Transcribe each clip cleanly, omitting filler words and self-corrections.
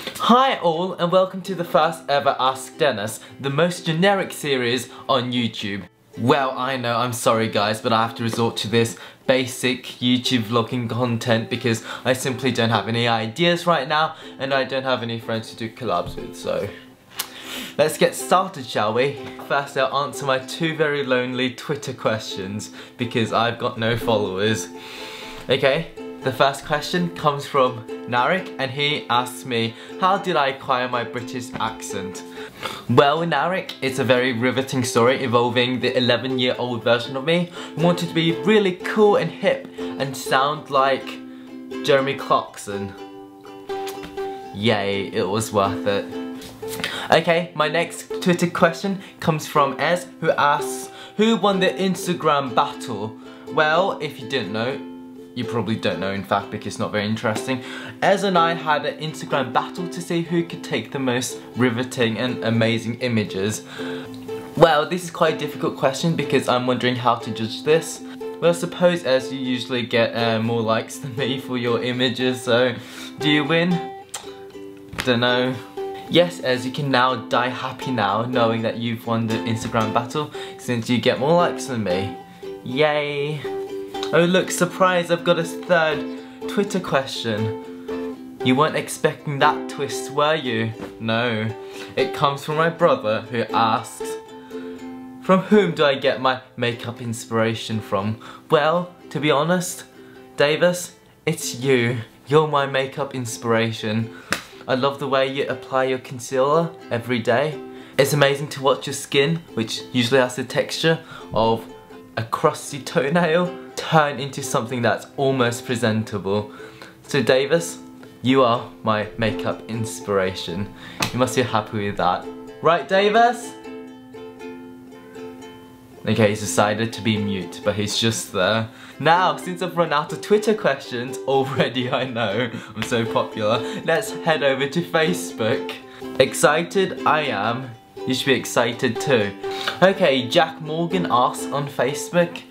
Hi all and welcome to the first ever Ask Dennis, the most generic series on YouTube. Well, I know, I'm sorry guys, but I have to resort to this basic YouTube vlogging content because I simply don't have any ideas right now and I don't have any friends to do collabs with, so let's get started, shall we? First I'll answer my two very lonely Twitter questions because I've got no followers. Okay, the first question comes from Narek and he asks me, how did I acquire my British accent? Well, Narek, it's a very riveting story involving the 11-year-old version of me who wanted to be really cool and hip and sound like Jeremy Clarkson. Yay, it was worth it. Okay, my next Twitter question comes from Ez, who asks, who won the Instagram battle? Well, if you didn't know, you probably don't know in fact because it's not very interesting. Ez and I had an Instagram battle to see who could take the most riveting and amazing images. Well, this is quite a difficult question because I'm wondering how to judge this. Well, suppose Ez, you usually get more likes than me for your images, so do you win? Dunno. Yes, Ez, you can now die happy now knowing that you've won the Instagram battle since you get more likes than me. Yay! Oh look, surprise, I've got a third Twitter question. You weren't expecting that twist, were you? No. It comes from my brother who asks, from whom do I get my makeup inspiration from? Well, to be honest, Davis, it's you. You're my makeup inspiration. I love the way you apply your concealer every day. It's amazing to watch your skin, which usually has the texture of a crusty toenail, turn into something that's almost presentable. So Davis, you are my makeup inspiration. You must be happy with that. Right, Davis? Okay, he's decided to be mute, but he's just there. Now, since I've run out of Twitter questions, already I know, I'm so popular, let's head over to Facebook. Excited? I am. You should be excited too. Okay, Jack Morgan asks on Facebook,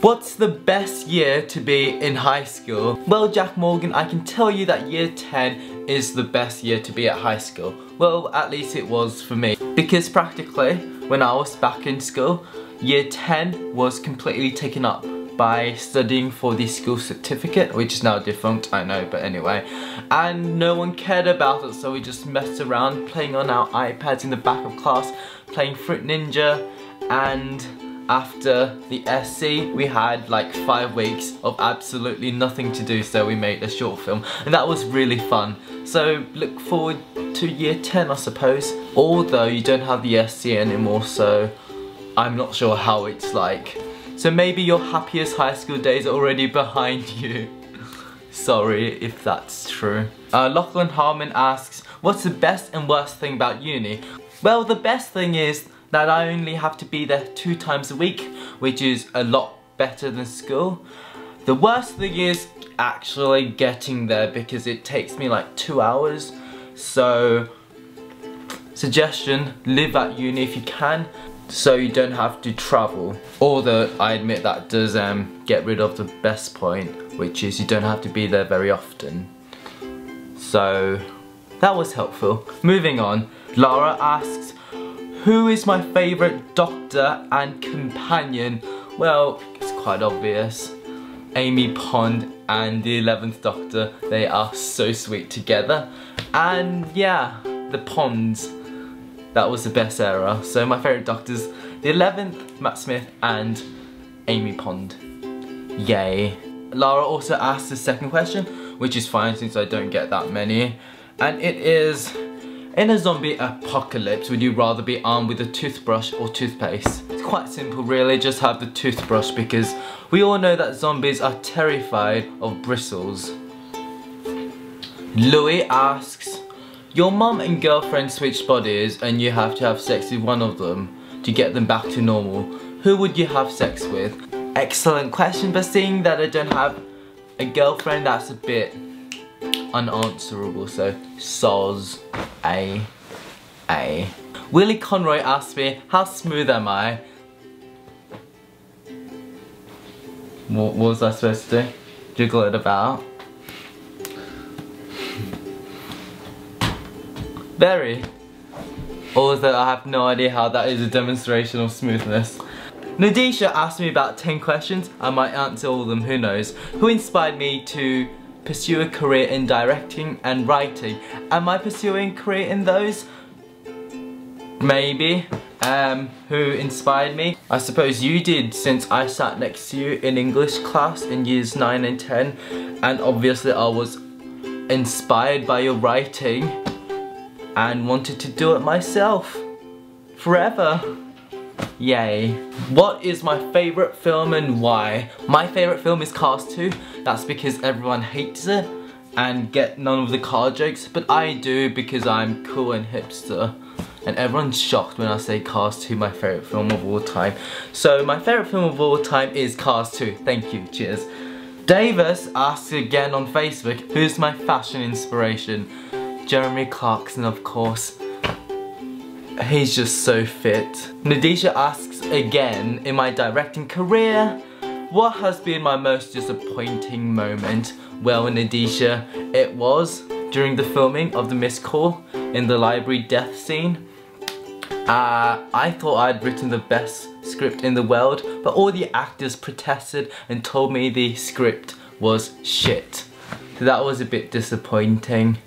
what's the best year to be in high school? Well, Jack Morgan, I can tell you that year 10 is the best year to be at high school. Well, at least it was for me. Because practically, when I was back in school, year 10 was completely taken up by studying for the school certificate, which is now defunct, I know, but anyway. And no one cared about it, so we just messed around playing on our iPads in the back of class, playing Fruit Ninja, and after the SC, we had like 5 weeks of absolutely nothing to do, so we made a short film, and that was really fun. So look forward to year 10, I suppose. Although you don't have the SC anymore, so I'm not sure how it's like. So maybe your happiest high school days are already behind you. Sorry if that's true. Lachlan Harmon asks, what's the best and worst thing about uni? Well, the best thing is that I only have to be there 2 times a week, which is a lot better than school. The worst thing is actually getting there because it takes me like 2 hours. So, suggestion, live at uni if you can, so you don't have to travel. Although I admit that does get rid of the best point, which is you don't have to be there very often. So that was helpful. Moving on, Lara asks, who is my favourite doctor and companion? Well, it's quite obvious. Amy Pond and the 11th Doctor, they are so sweet together. And yeah, the Ponds. That was the best era. So my favourite doctors, the 11th, Matt Smith, and Amy Pond. Yay. Lara also asked the second question, which is fine since I don't get that many. And it is, in a zombie apocalypse, would you rather be armed with a toothbrush or toothpaste? It's quite simple really, just have the toothbrush because we all know that zombies are terrified of bristles. Louis asks, your mum and girlfriend switched bodies and you have to have sex with one of them to get them back to normal. Who would you have sex with? Excellent question, but seeing that I don't have a girlfriend, that's a bit unanswerable, so soz. A. Willie Conroy asked me, how smooth am I? What was I supposed to do? Jiggle it about? Very. Although I have no idea how that is a demonstration of smoothness. Nadisha asked me about 10 questions. I might answer all of them, who knows. Who inspired me to pursue a career in directing and writing? Am I pursuing a career in those? Maybe. Who inspired me? I suppose you did, since I sat next to you in English class in years 9 and 10, and obviously I was inspired by your writing and wanted to do it myself forever. Yay. What is my favourite film and why? My favourite film is Cars 2. That's because everyone hates it and get none of the car jokes, but I do because I'm cool and hipster. And everyone's shocked when I say Cars 2, my favourite film of all time. So my favourite film of all time is Cars 2. Thank you, cheers. Davis asks again on Facebook, who's my fashion inspiration? Jeremy Clarkson, of course. He's just so fit. Nadisha asks again, in my directing career, what has been my most disappointing moment? Well, Nadisha, it was during the filming of the missed call in the library death scene. I thought I'd written the best script in the world, but all the actors protested and told me the script was shit. So that was a bit disappointing.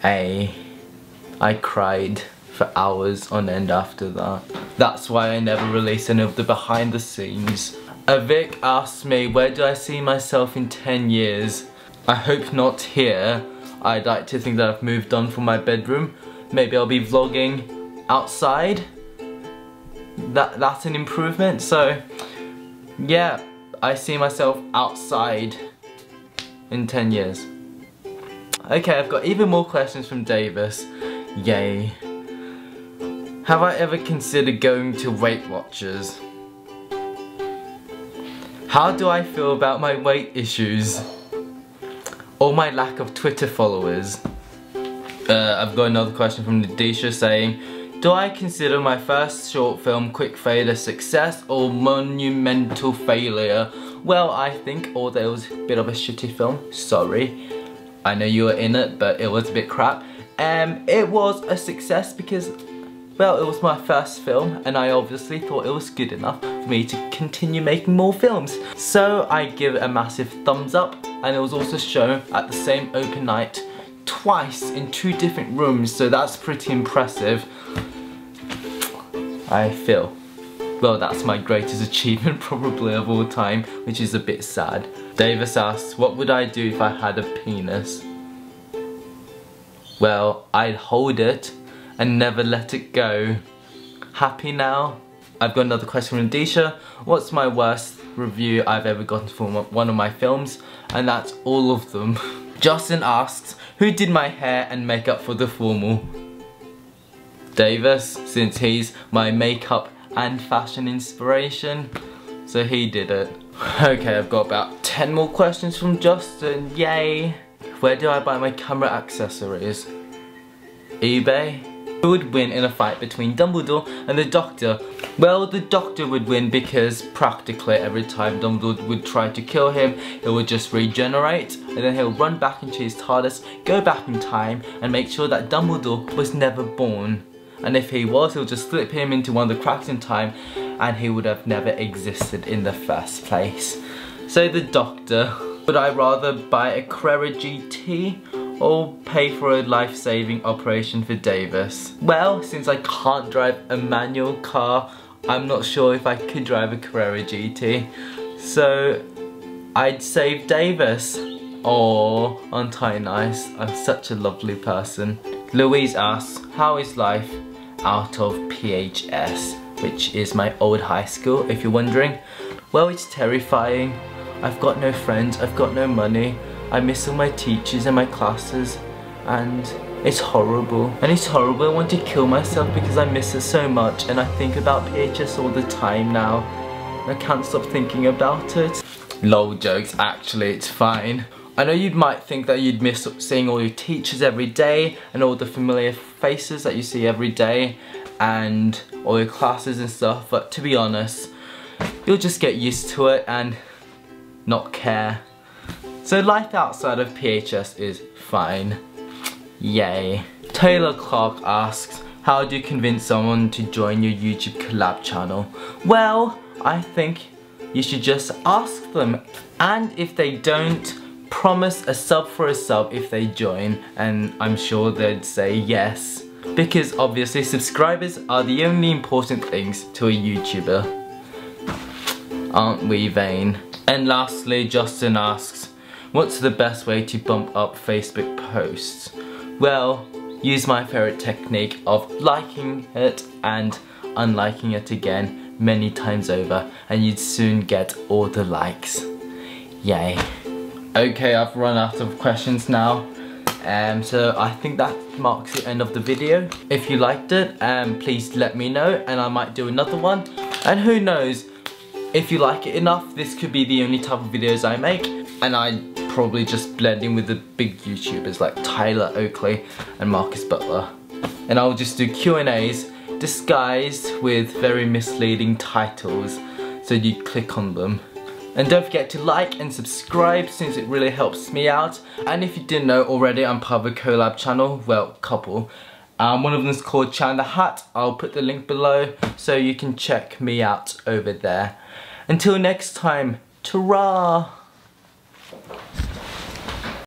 I cried for hours on end after that. That's why I never released any of the behind the scenes. Vic asked me, where do I see myself in 10 years? I hope not here. I'd like to think that I've moved on from my bedroom. Maybe I'll be vlogging outside. That's an improvement. So yeah, I see myself outside in 10 years. Okay, I've got even more questions from Davis. Yay. Have I ever considered going to Weight Watchers? How do I feel about my weight issues? Or my lack of Twitter followers? I've got another question from Nadisha saying, do I consider my first short film Quick Fade a success or monumental failure? Well, I think, although it was a bit of a shitty film, sorry. I know you were in it, but it was a bit crap. It was a success because, well, it was my first film and I obviously thought it was good enough for me to continue making more films. So I give it a massive thumbs up, and it was also shown at the same open night twice in 2 different rooms, so that's pretty impressive. I feel. Well, that's my greatest achievement probably of all time, which is a bit sad. Davis asks, what would I do if I had a penis? Well, I'd hold it and never let it go. Happy now? I've got another question from Nadisha. What's my worst review I've ever gotten for one of my films? And that's all of them. Justin asks, who did my hair and makeup for the formal? Davis, since he's my makeup and fashion inspiration, so he did it. Okay, I've got about 10 more questions from Justin, yay! Where do I buy my camera accessories? eBay? Who would win in a fight between Dumbledore and the Doctor? Well, the Doctor would win because practically every time Dumbledore would try to kill him, it would just regenerate, and then he'll run back into his TARDIS, go back in time, and make sure that Dumbledore was never born. And if he was, he'll just slip him into one of the cracks in time, and he would have never existed in the first place. So the Doctor. Would I rather buy a Carrera GT or pay for a life-saving operation for Davis? Well, since I can't drive a manual car, I'm not sure if I could drive a Carrera GT. So I'd save Davis. Oh, aren't I nice? I'm such a lovely person. Louise asks, how is life out of PHS, which is my old high school, if you're wondering? Well, it's terrifying. I've got no friends, I've got no money, I miss all my teachers and my classes, and it's horrible. And it's horrible, I want to kill myself because I miss it so much, and I think about PHS all the time now. I can't stop thinking about it. Lol jokes, actually it's fine. I know you might think that you'd miss seeing all your teachers every day and all the familiar faces that you see every day and all your classes and stuff, but to be honest, you'll just get used to it and not care. So life outside of PHS is fine. Yay. Taylor Clark asks, how do you convince someone to join your YouTube collab channel? Well, I think you should just ask them, and if they don't, promise a sub for a sub if they join, and I'm sure they'd say yes. Because obviously subscribers are the only important things to a YouTuber. Aren't we vain? And lastly, Justin asks, what's the best way to bump up Facebook posts? Well, use my favourite technique of liking it and unliking it again many times over, and you'd soon get all the likes. Yay. Okay, I've run out of questions now. So I think that marks the end of the video. If you liked it, please let me know and I might do another one. And who knows, if you like it enough, this could be the only type of videos I make, and I'd probably just blend in with the big YouTubers like Tyler Oakley and Marcus Butler. And I'll just do Q&As disguised with very misleading titles, so you click on them. And don't forget to like and subscribe since it really helps me out. And if you didn't know already, I'm part of a collab channel, well, couple. One of them is called Chan the Hat. I'll put the link below so you can check me out over there. Until next time, ta-ra!